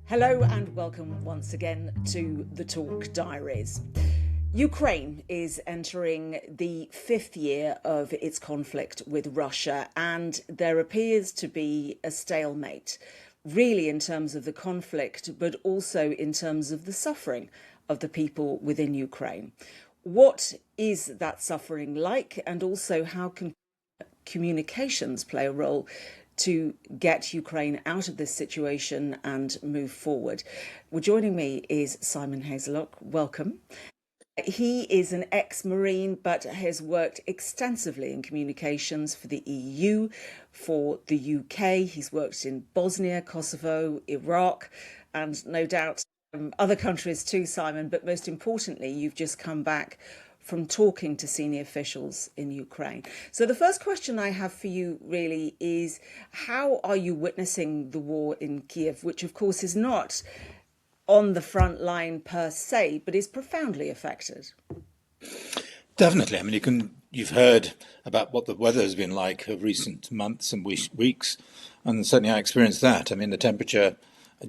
Hello and welcome once again to the Talk Diaries. Ukraine is entering the fifth year of its conflict with Russia, and there appears to be a stalemate, really in terms of the conflict, but also in terms of the suffering of the people within Ukraine. What is that suffering like, and also how can communications play a role to get Ukraine out of this situation and move forward? Well, joining me is Simon Haselock. Welcome. He is an ex-Marine, but has worked extensively in communications for the EU, for the UK. He's worked in Bosnia, Kosovo, Iraq, and no doubt other countries too, Simon. But most importantly, you've just come back from talking to senior officials in Ukraine. So the first question I have for you really is, how are you witnessing the war in Kiev, which of course is not on the front line per se, but is profoundly affected? Definitely. I mean, you've heard about what the weather has been like of recent months and weeks, and certainly I experienced that. I mean, the temperature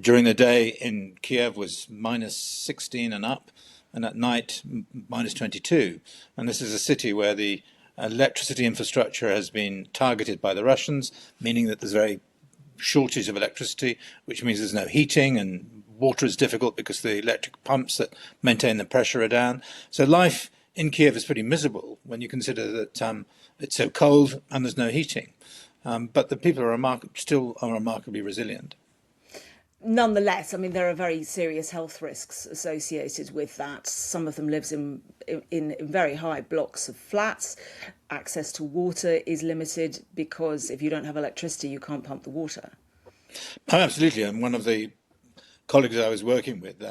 during the day in Kiev was minus 16 and up, and at night minus 22. And this is a city where the electricity infrastructure has been targeted by the Russians, meaning that there's very shortage of electricity, which means there's no heating, and water is difficult because the electric pumps that maintain the pressure are down. So life in Kiev is pretty miserable when you consider that it's so cold and there's no heating. But the people are still remarkably resilient. Nonetheless, I mean, there are very serious health risks associated with that. Some of them lives in very high blocks of flats. Access to water is limited because if you don't have electricity, you can't pump the water. Oh, absolutely. And one of the colleagues I was working with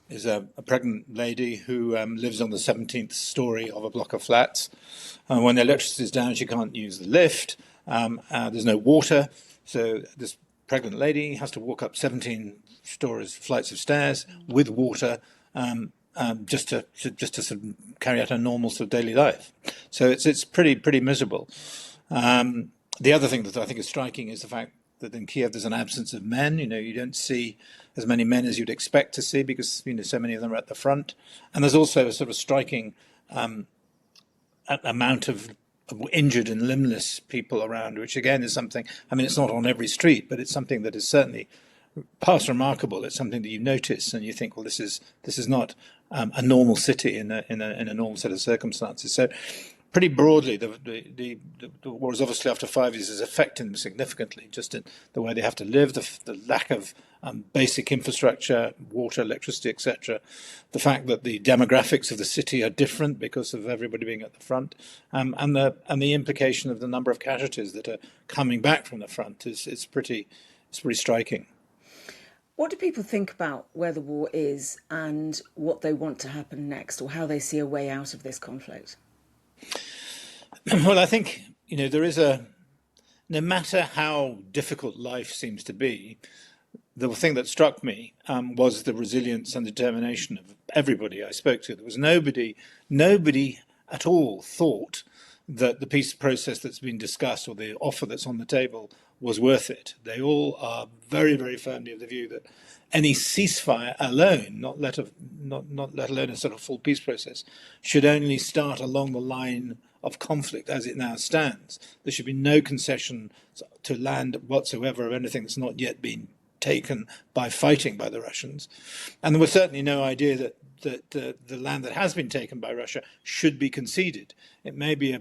is a pregnant lady who lives on the 17th story of a block of flats. When the electricity is down, she can't use the lift. There's no water. So this pregnant lady has to walk up 17 flights of stairs with water just to sort of carry out her normal sort of daily life. So it's pretty miserable. The other thing that I think is striking is the fact that in Kiev there's an absence of men. You don't see as many men as you'd expect to see because so many of them are at the front. And there's also a sort of striking amount of injured and limbless people around, which again is something, I mean, it's not on every street, but it's something that is certainly past remarkable. It's something that you notice and you think, well, this is not a normal city in a normal set of circumstances. So pretty broadly, the war is obviously after 5 years is affecting them significantly, just in the way they have to live, the lack of basic infrastructure, water, electricity, etc. The fact that the demographics of the city are different because of everybody being at the front, and the implication of the number of casualties that are coming back from the front is pretty striking. What do people think about where the war is and what they want to happen next, or how they see a way out of this conflict? Well, I think, there is no matter how difficult life seems to be, the thing that struck me was the resilience and determination of everybody I spoke to. There was nobody at all thought that the peace process that's been discussed or the offer that's on the table was worth it. They all are very, very firmly of the view that any ceasefire alone, not let alone a sort of full peace process, should only start along the line of conflict as it now stands. There should be no concession to land whatsoever of anything that's not yet been taken by fighting by the Russians. And there was certainly no idea that the land that has been taken by Russia should be conceded. It may be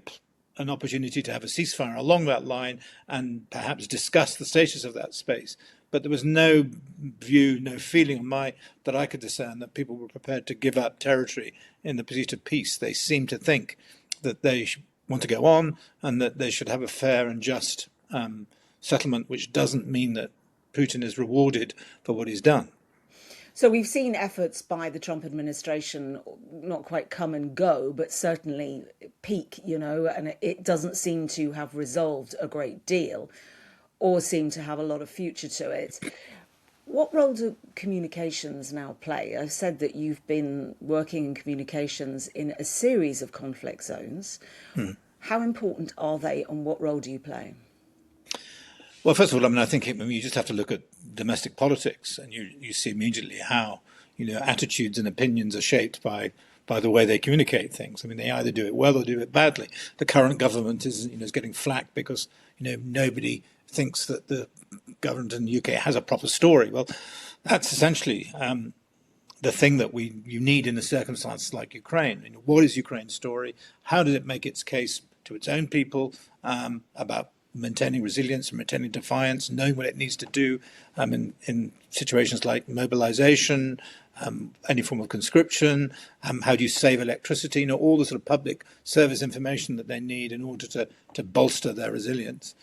an opportunity to have a ceasefire along that line and perhaps discuss the status of that space. But there was no view, no feeling that I could discern that people were prepared to give up territory in the pursuit of peace. They seem to think that they want to go on and that they should have a fair and just settlement, which doesn't mean that Putin is rewarded for what he's done. So we've seen efforts by the Trump administration not quite come and go, but certainly peak, and it doesn't seem to have resolved a great deal or seem to have a lot of future to it. What role do communications now play? I've said that you've been working in communications in a series of conflict zones. How important are they and what role do you play? Well, first of all, I mean, you just have to look at domestic politics, and you see immediately how attitudes and opinions are shaped by the way they communicate things. I mean, they either do it well or do it badly. The current government is getting flack because nobody thinks that the government in the UK has a proper story. Well, that's essentially the thing that you need in a circumstance like Ukraine. What is Ukraine's story? How does it make its case to its own people about maintaining resilience and maintaining defiance, knowing what it needs to do in situations like mobilization, any form of conscription, how do you save electricity, all the sort of public service information that they need in order to bolster their resilience.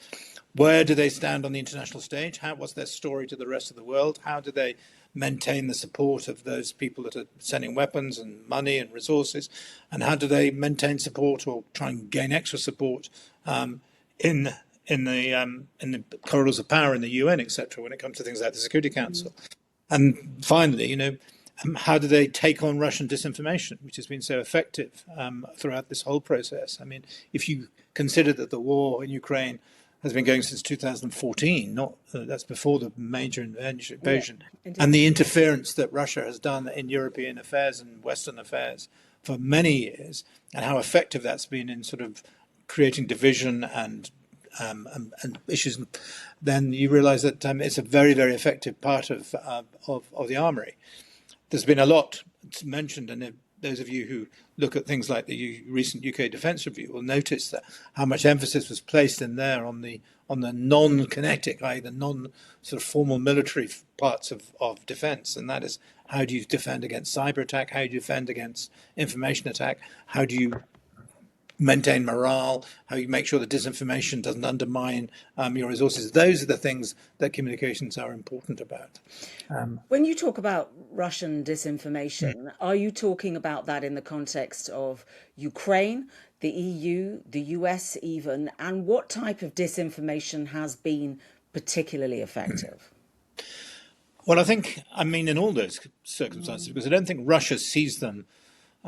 Where do they stand on the international stage? What's their story to the rest of the world? How do they maintain the support of those people that are sending weapons and money and resources? And how do they maintain support or try and gain extra support in the corridors of power in the UN, etc., when it comes to things like the Security Council? And finally, how do they take on Russian disinformation, which has been so effective throughout this whole process? I mean, if you consider that the war in Ukraine has been going since 2014, that's before the major invasion, and the interference that Russia has done in European affairs and Western affairs for many years, and how effective that's been in sort of creating division and issues, then you realise that it's a very, very effective part of the armoury. There's been a lot mentioned, and those of you who look at things like the recent UK Defence Review will notice that how much emphasis was placed in there on the non-kinetic, i.e. the non-sort of formal military parts of defence, and that is, how do you defend against cyber attack, how do you defend against information attack, how do you maintain morale, how you make sure that disinformation doesn't undermine your resources. Those are the things that communications are important about. When you talk about Russian disinformation, are you talking about that in the context of Ukraine, the EU, the US even, and what type of disinformation has been particularly effective? Well, I mean, in all those circumstances, because I don't think Russia sees them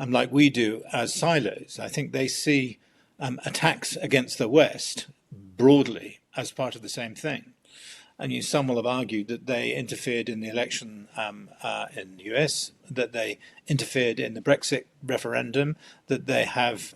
like we do, as silos. I think they see attacks against the West broadly as part of the same thing. And some will have argued that they interfered in the election in the US, that they interfered in the Brexit referendum, that they have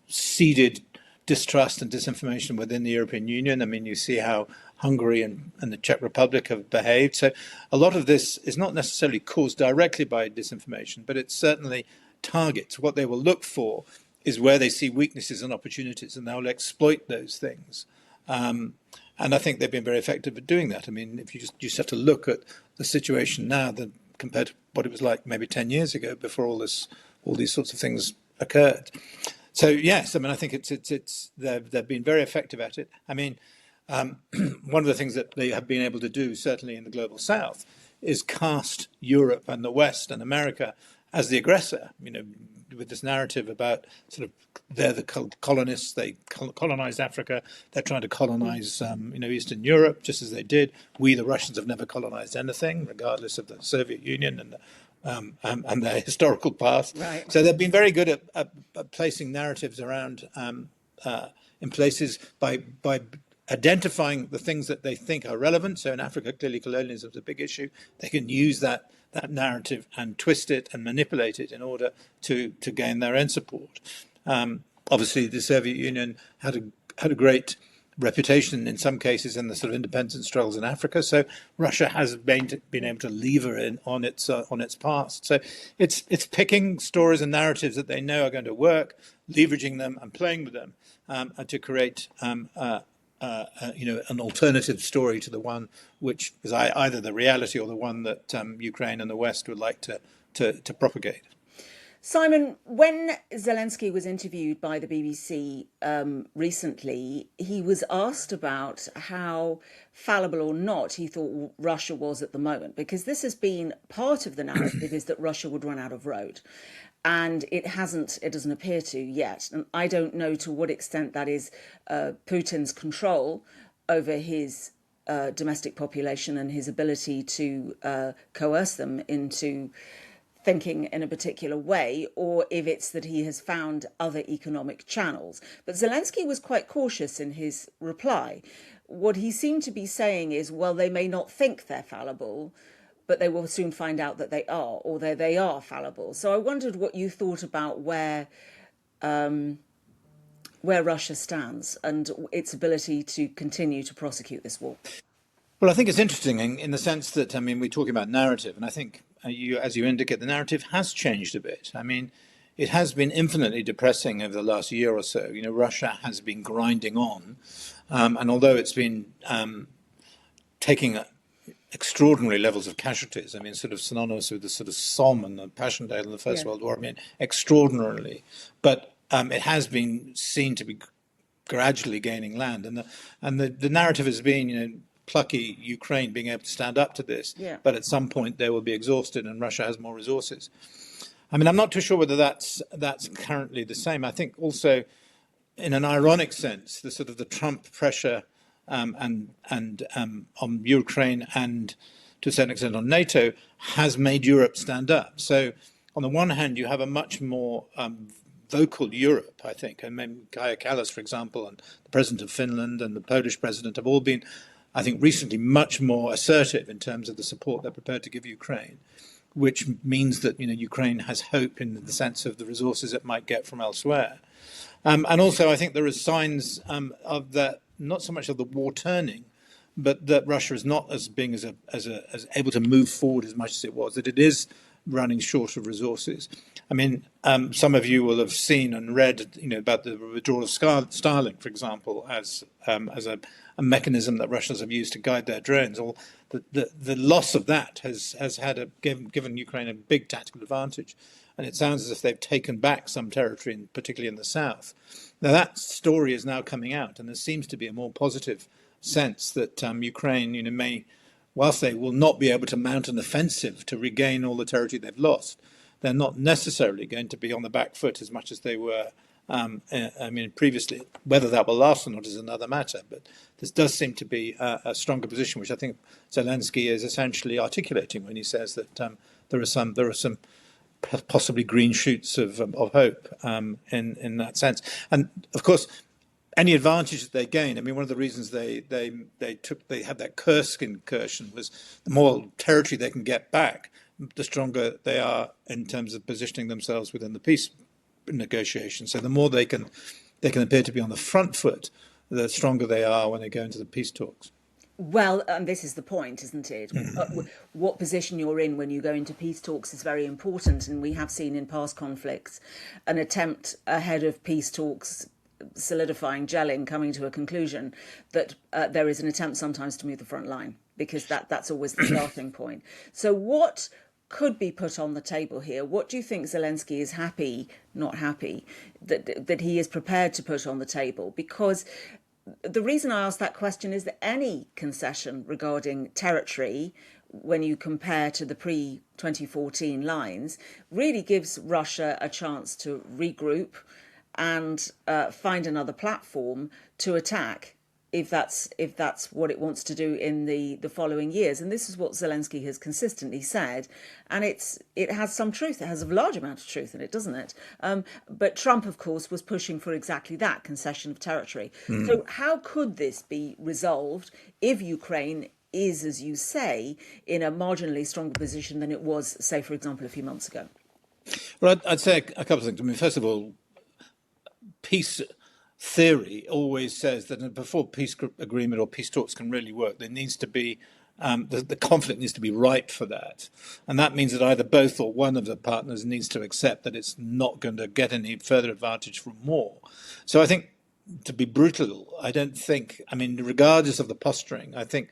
seeded distrust and disinformation within the European Union. I mean, you see how Hungary and the Czech Republic have behaved. So a lot of this is not necessarily caused directly by disinformation, but it certainly targets. What they will look for is where they see weaknesses and opportunities, and they'll exploit those things. And I think they've been very effective at doing that. I mean, if you just have to look at the situation now compared to what it was like maybe 10 years ago before all these sorts of things occurred. So yes, I mean, I think they've been very effective at it. I mean, one of the things that they have been able to do, certainly in the global south, is cast Europe and the West and America as the aggressor, with this narrative about sort of they're the colonists, they colonized Africa, they're trying to colonize Eastern Europe, just as they did. We, the Russians, have never colonized anything, regardless of the Soviet Union and their historical past. Right. So they've been very good at placing narratives around in places by identifying the things that they think are relevant. So in Africa, clearly colonialism is a big issue. They can use that narrative and twist it and manipulate it in order to gain their own support. Obviously, the Soviet Union had a great reputation in some cases in the sort of independence struggles in Africa. So Russia has been able to lever in on its past. So it's picking stories and narratives that they know are going to work, leveraging them and playing with them to create an alternative story to the one which is either the reality or the one that Ukraine and the West would like to propagate. Simon, when Zelensky was interviewed by the BBC recently, he was asked about how fallible or not he thought Russia was at the moment, because this has been part of the narrative is that Russia would run out of road. And it doesn't appear to yet. And I don't know to what extent that is Putin's control over his domestic population and his ability to coerce them into thinking in a particular way, or if it's that he has found other economic channels. But Zelensky was quite cautious in his reply. what he seemed to be saying is, well, they may not think they're fallible, but they will soon find out that they are, or that they are fallible. So I wondered what you thought about where Russia stands and its ability to continue to prosecute this war. Well, I think it's interesting in the sense that, I mean, we're talking about narrative, and I think, as you indicate, the narrative has changed a bit. I mean, it has been infinitely depressing over the last year or so. You know, Russia has been grinding on, and although it's been taking extraordinary levels of casualties, I mean, sort of synonymous with the sort of Somme and the Passchendaele in the First World War, I mean, extraordinarily. But it has been seen to be gradually gaining land, and the narrative has been, you know, plucky Ukraine being able to stand up to this, but at some point they will be exhausted and Russia has more resources. I mean, I'm not too sure whether that's currently the same. I think also, in an ironic sense, the sort of the Trump pressure and on Ukraine and to a certain extent on NATO has made Europe stand up. So on the one hand, you have a much more vocal Europe, I think. I mean, Kaja Kallas, for example, and the president of Finland and the Polish president have all been, I think, recently much more assertive in terms of the support they're prepared to give Ukraine, which means that, you know, Ukraine has hope in the sense of the resources it might get from elsewhere. And also, I think there are signs of that, not so much of the war turning, but that Russia is not as being as able to move forward as much as it was, that it is running short of resources. I mean, some of you will have seen and read, you know, about the withdrawal of Starlink, for example, as a mechanism that Russians have used to guide their drones. Or the loss of that has given Ukraine a big tactical advantage, and it sounds as if they've taken back some territory, particularly in the south. Now that story is now coming out, and there seems to be a more positive sense that Ukraine, you know, may, whilst they will not be able to mount an offensive to regain all the territory they've lost, they're not necessarily going to be on the back foot as much as they were, I mean, previously. Whether that will last or not is another matter, but this does seem to be a stronger position, which I think Zelensky is essentially articulating when he says that there are some possibly green shoots of hope in that sense. And of course, any advantage that they gain, I mean, one of the reasons they had that Kursk incursion was the more territory they can get back, the stronger they are in terms of positioning themselves within the peace negotiations. So the more they can appear to be on the front foot, the stronger they are when they go into the peace talks. Well, this is the point, isn't it? What position you're in when you go into peace talks is very important, and we have seen in past conflicts an attempt ahead of peace talks solidifying, gelling, coming to a conclusion, that there is an attempt sometimes to move the front line, because that's always the starting point. So what could be put on the table here? What do you think Zelensky is not happy, that he is prepared to put on the table? Because the reason I ask that question is that any concession regarding territory, when you compare to the pre-2014 lines, really gives Russia a chance to regroup and find another platform to attack if that's what it wants to do in the following years. And this is what Zelensky has consistently said, and it has some truth. It has a large amount of truth in it, doesn't it? But Trump, of course, was pushing for exactly that, concession of territory. So how could this be resolved if Ukraine is, as you say, in a marginally stronger position than it was, say, for example, a few months ago? Well, I'd say a couple of things. I mean, first of all, peace theory always says that before peace agreement or peace talks can really work, there needs to be the conflict needs to be ripe for that, and that means that either both or one of the partners needs to accept that it's not going to get any further advantage from war. So I think, to be brutal, I don't think, I mean, regardless of the posturing, I think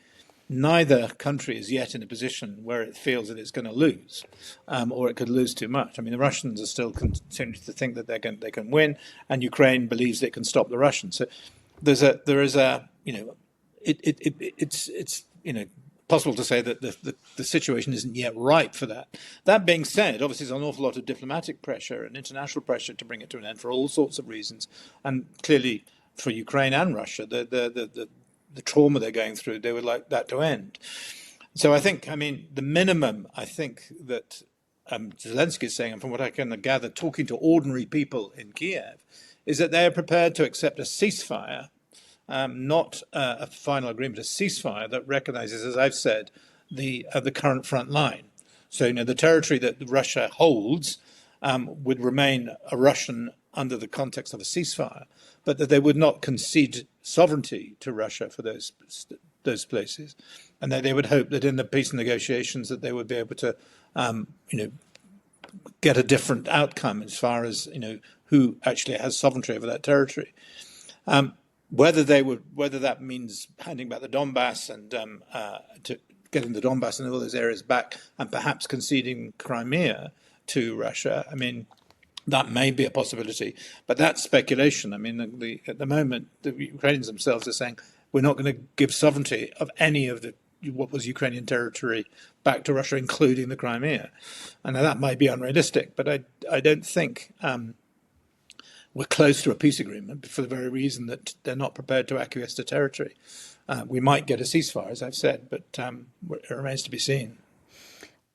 neither country is yet in a position where it feels that it's going to lose, or it could lose too much. I mean, the Russians are still continuing to think that they can win, and Ukraine believes it can stop the Russians. So there is a you know, it's you know, possible to say that the situation isn't yet ripe for that. That being said, obviously there's an awful lot of diplomatic pressure and international pressure to bring it to an end for all sorts of reasons, and clearly for Ukraine and Russia, the trauma they're going through, they would like that to end. So I think, I mean, the minimum, I think that Zelensky is saying, and from what I can gather, talking to ordinary people in Kiev, is that they are prepared to accept a ceasefire not a final agreement, a ceasefire that recognises, as I've said, the current front line. So, the territory that Russia holds would remain a Russian under the context of a ceasefire, but that they would not concede sovereignty to Russia for those places, and that they would hope that in the peace negotiations that they would be able to, get a different outcome as far as who actually has sovereignty over that territory. Whether that means handing back the Donbass and to getting the Donbass and all those areas back, and perhaps conceding Crimea to Russia, that may be a possibility, but that's speculation. At the moment, the Ukrainians themselves are saying we're not going to give sovereignty of any of what was Ukrainian territory back to Russia, including the Crimea. And now that might be unrealistic, but I don't think we're close to a peace agreement for the very reason that they're not prepared to acquiesce to territory. We might get a ceasefire, as I've said, but it remains to be seen.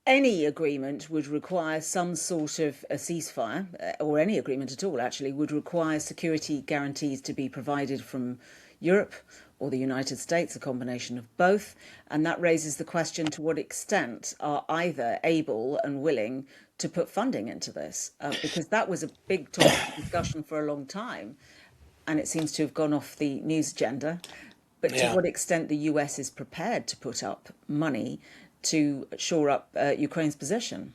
Any agreement would require some sort of a ceasefire, or any agreement at all actually, would require security guarantees to be provided from Europe or the United States, a combination of both. And that raises the question, to what extent are either able and willing to put funding into this? Because that was a big topic of discussion for a long time, and it seems to have gone off the news agenda. But to what extent the US is prepared to put up money to shore up Ukraine's position?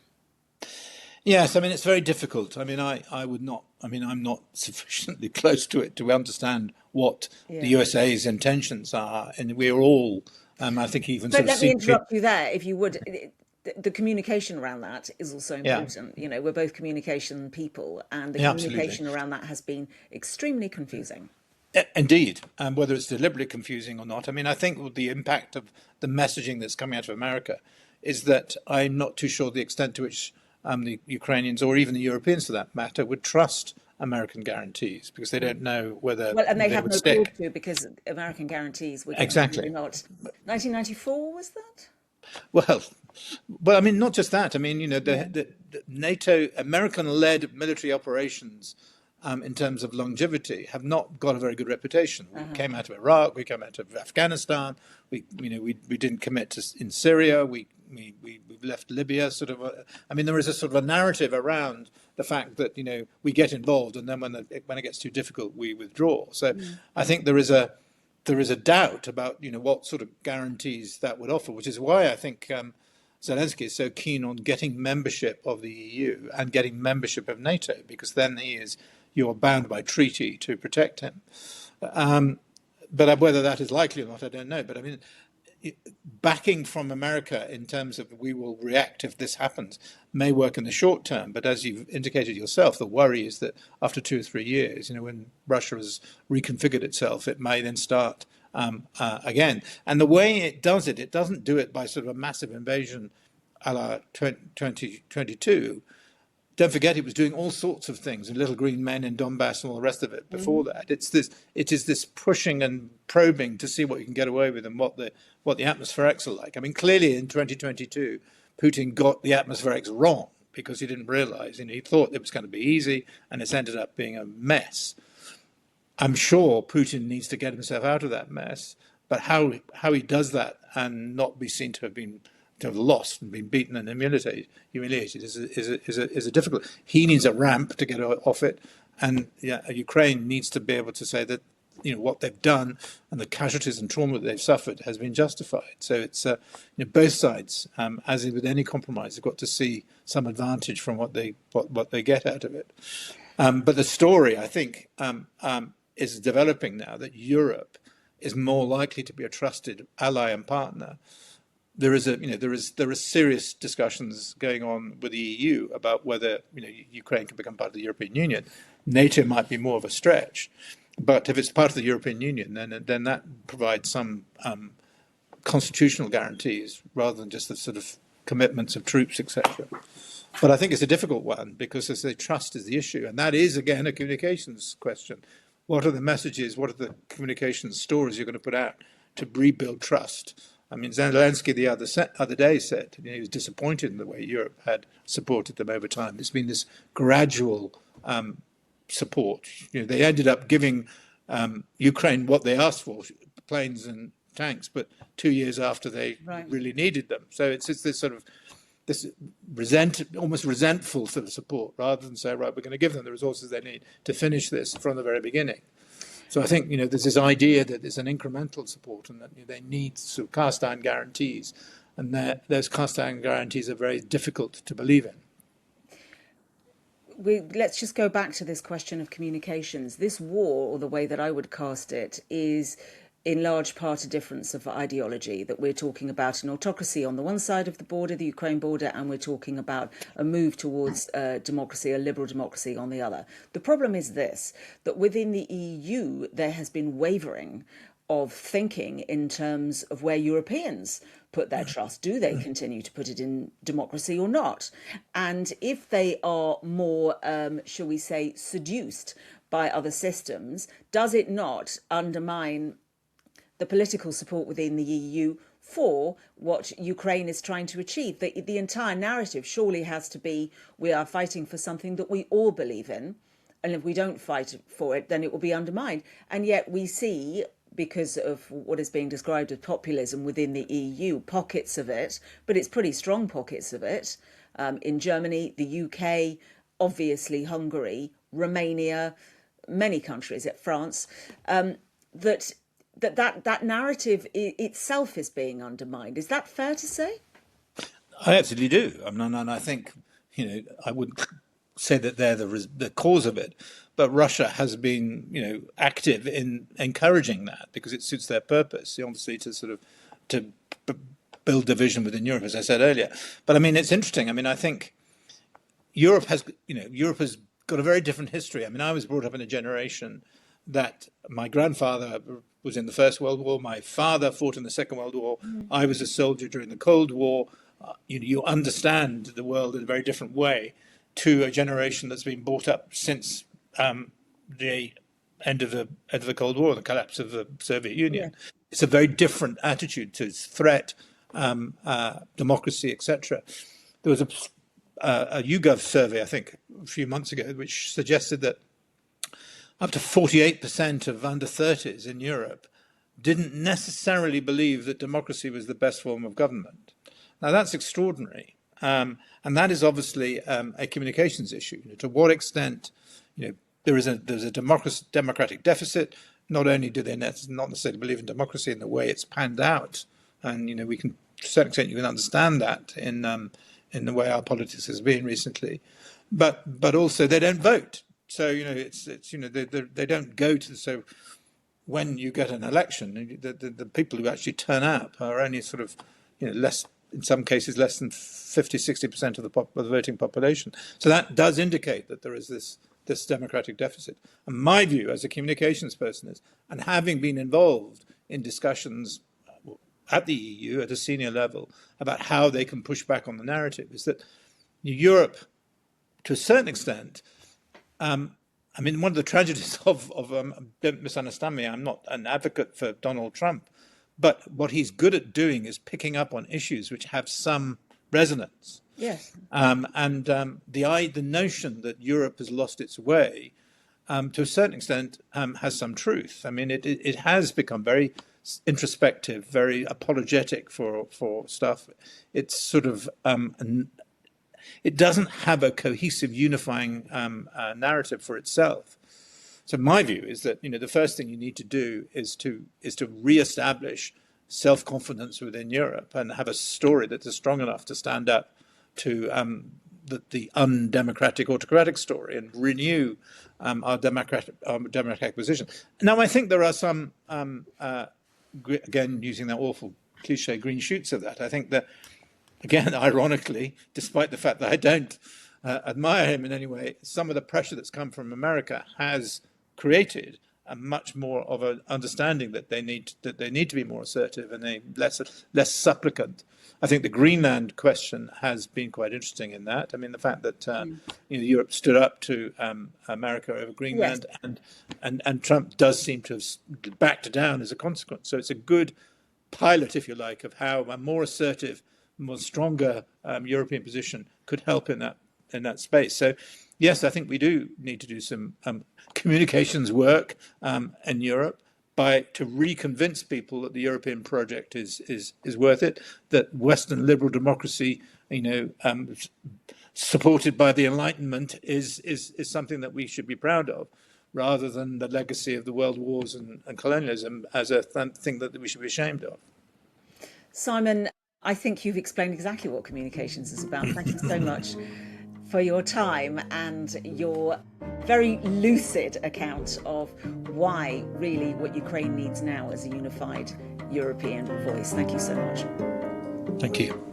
Yes, it's very difficult. I would not. I'm not sufficiently close to it to understand what the USA's intentions are, and we're all. I think even. But let me interrupt you there, if you would. The communication around that is also important. We're both communication people, and the communication around that has been extremely confusing. Indeed, whether it's deliberately confusing or not. I think the impact of the messaging that's coming out of America is that I'm not too sure the extent to which the Ukrainians, or even the Europeans for that matter, would trust American guarantees, because they don't know whether and they have would no stick. clue to, because American guarantees were Exactly not. 1994 was that? Well, not just that. The NATO, American-led military operations, in terms of longevity, have not got a very good reputation. We came out of Iraq, we came out of Afghanistan. We didn't commit in Syria. We left Libya. There is a sort of a narrative around the fact that we get involved, and then when it gets too difficult, we withdraw. So I think there is a doubt about what sort of guarantees that would offer, which is why I think Zelensky is so keen on getting membership of the EU and getting membership of NATO, because then you are bound by treaty to protect him. But whether that is likely or not, I don't know. But backing from America in terms of we will react if this happens may work in the short term. But as you've indicated yourself, the worry is that after 2 or 3 years, when Russia has reconfigured itself, it may then start again. And the way it doesn't do it by sort of a massive invasion a la 2022. Don't forget, it was doing all sorts of things, and little green men in Donbass and all the rest of it before that. It is this pushing and probing to see what you can get away with and what the atmospherics are like. Clearly in 2022, Putin got the atmospherics wrong, because he didn't realize, he thought it was going to be easy, and it's ended up being a mess. I'm sure Putin needs to get himself out of that mess, but how he does that and not be seen to have lost and been beaten and humiliated is a difficult. He needs a ramp to get off it, and Ukraine needs to be able to say that what they've done and the casualties and trauma that they've suffered has been justified. So it's both sides, as with any compromise, have got to see some advantage from what they get out of it. But the story, I think, is developing now that Europe is more likely to be a trusted ally and partner. There are serious discussions going on with the EU about whether Ukraine can become part of the European Union. NATO might be more of a stretch, but if it's part of the European Union, then that provides some constitutional guarantees rather than just the sort of commitments of troops, etc. But I think it's a difficult one, because, as I say, trust is the issue, and that is again a communications question. What are the messages? What are the communications stories you're going to put out to rebuild trust? Zelensky the other day said he was disappointed in the way Europe had supported them over time. It's been this gradual support. They ended up giving Ukraine what they asked for, planes and tanks, but 2 years after they Right. really needed them. So it's this sort of this almost resentful sort of support, rather than say, right, we're going to give them the resources they need to finish this from the very beginning. So I think, there's this idea that it's an incremental support and that they need sort of cast iron guarantees, and that those cast iron guarantees are very difficult to believe in. Let's just go back to this question of communications. This war, or the way that I would cast it, is in large part a difference of ideology, that we're talking about an autocracy on the one side of the border, the Ukraine border, and we're talking about a move towards democracy, a liberal democracy on the other. The problem is this, that within the EU there has been wavering of thinking in terms of where Europeans put their trust. Do they continue to put it in democracy or not? And if they are more, shall we say, seduced by other systems, does it not undermine the political support within the EU for what Ukraine is trying to achieve? The entire narrative surely has to be, we are fighting for something that we all believe in, and if we don't fight for it, then it will be undermined. And yet we see, because of what is being described as populism within the EU, pockets of it, but it's pretty strong pockets of it, in Germany, the UK, obviously Hungary, Romania, many countries, France, that narrative itself is being undermined. Is that fair to say? I absolutely do. I mean, and I think, I wouldn't say that they're the cause of it, but Russia has been, active in encouraging that because it suits their purpose, obviously, to build division within Europe, as I said earlier. But I mean, it's interesting. I mean, I think Europe has got a very different history. I mean, I was brought up in a generation that my grandfather was in the First World War. My father fought in the Second World War. I was a soldier during the Cold War. You understand the world in a very different way to a generation that's been brought up since the end of the Cold War, the collapse of the Soviet Union. Yeah. It's a very different attitude to threat, democracy, etc. There was a YouGov survey, I think, a few months ago, which suggested that up to 48% of under 30s in Europe didn't necessarily believe that democracy was the best form of government. Now, that's extraordinary. And that is obviously a communications issue. To what extent, there's a democratic deficit. Not only do they not necessarily believe in democracy in the way it's panned out, and we can, to a certain extent, you can understand that in the way our politics has been recently, but also they don't vote. So they don't go to. So when you get an election, the people who actually turn up are only sort of less. In some cases, less than 50-60% of the voting population. So that does indicate that there is this democratic deficit. And my view as a communications person is, and having been involved in discussions at the EU at a senior level about how they can push back on the narrative, is that Europe, to a certain extent, I mean, one of the tragedies of don't misunderstand me, I'm not an advocate for Donald Trump, but what he's good at doing is picking up on issues which have some resonance. Yes. The notion that Europe has lost its way, to a certain extent, has some truth. I mean, it has become very introspective, very apologetic for stuff. It's sort of it doesn't have a cohesive, unifying narrative for itself. So my view is that the first thing you need to do is to re-establish self-confidence within Europe and have a story that is strong enough to stand up to the undemocratic autocratic story and renew our democratic position. Now I think there are some again using that awful cliche green shoots of that. I think that again, ironically, despite the fact that I don't admire him in any way, some of the pressure that's come from America has created a much more of an understanding that they need to be more assertive and less supplicant. I think the Greenland question has been quite interesting in that. I mean, the fact that Europe stood up to America over Greenland, yes, and Trump does seem to have backed down as a consequence. So it's a good pilot, if you like, of how a more assertive, more stronger European position could help in that space. So Yes, I think we do need to do some communications work in Europe to reconvince people that the European project is worth it, that Western liberal democracy, supported by the Enlightenment, is something that we should be proud of, rather than the legacy of the world wars and colonialism as a thing that we should be ashamed of. Simon, I think you've explained exactly what communications is about. Thank you so much for your time and your very lucid account of why really what Ukraine needs now is a unified European voice. Thank you so much. Thank you.